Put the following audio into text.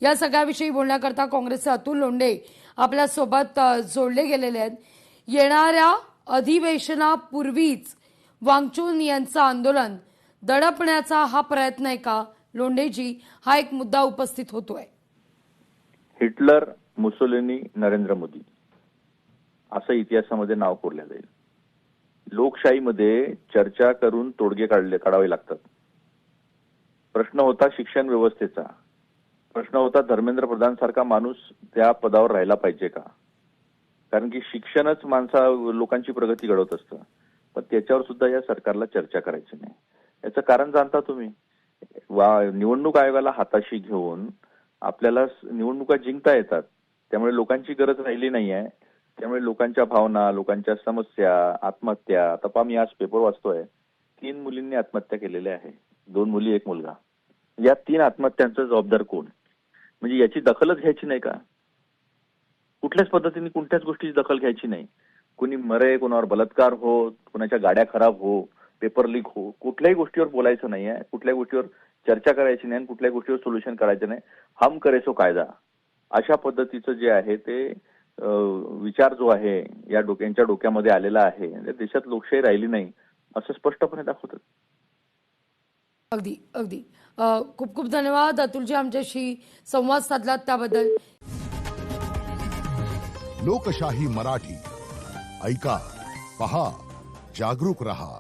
या सगळ्याविषयी बोलण्याकरता काँग्रेसचे अतुल लोंढे आपल्या सोबत जोडले गेलेले आहेत। येणाऱ्या अधिवेशनापूर्वीच वांगचूक यांचं आंदोलन दडपण्याचा हा प्रयत्न आहे का लोंढेजी, हा एक मुद्दा उपस्थित होतोय। हिटलर, मुसोलिनी, नरेंद्र मोदी असं इतिहासामध्ये नाव कोरलं जाईल। लोकशाहीमध्ये चर्चा करून तोडगे काढावे लागतात। प्रश्न होता शिक्षण व्यवस्थेचा, प्रश्न होता धर्मेंद्र प्रधान सारखा माणूस त्या पदावर राहिला पाहिजे का, कारण की शिक्षणच लोकांची प्रगती घडवत असतं। पण त्याच्यावर सुद्धा या सरकारला चर्चा करायची नाही। याचं कारण जाणता तुम्ही, निवडणूक आयोगाला हाताशी घेऊन आपल्याला निवडणुका जिंकता येतात, त्यामुळे लोकांची गरज राहिली नाहीये। त्यामुळे लोकांच्या भावना, लोकांच्या समस्या, आत्महत्या, आता मी आज पेपर वाचतोय, 3 मुलींनी आत्महत्या केलेल्या आहे, 2 मुली 1 मुलगा। या 3 आत्महत्यांचा जबाबदार कोण? म्हणजे याची दखलच घ्यायची नाही का? कुठल्याच पद्धतीने कोणत्याच गोष्टीची दखल घ्यायची नाही। कोणी मरे, कोणावर बलात्कार हो, कोणाच्या गाड्या खराब हो, पेपर लीक हो, कुठल्याही गोष्टीवर बोलायचं नाहीये, कुठल्याही गोष्टीवर चर्चा करायची नाही, कुठल्याही गोष्टीवर सोल्युशन करायचं नाही। हम करे सो कायदा, अशा पद्धतीचं जे आहे ते विचार जो आहे यांच्या डोक्यामध्ये आलेला आहे। देशात लोकशाही राहिली नाही असं स्पष्टपणे दाखवतात। अगदी अगदी खूप खूप धन्यवाद अतुलजी, आमच्याशी संवाद साधलात त्याबद्दल। लोकशाही मराठी ऐका, पहा, जागरूक रहा।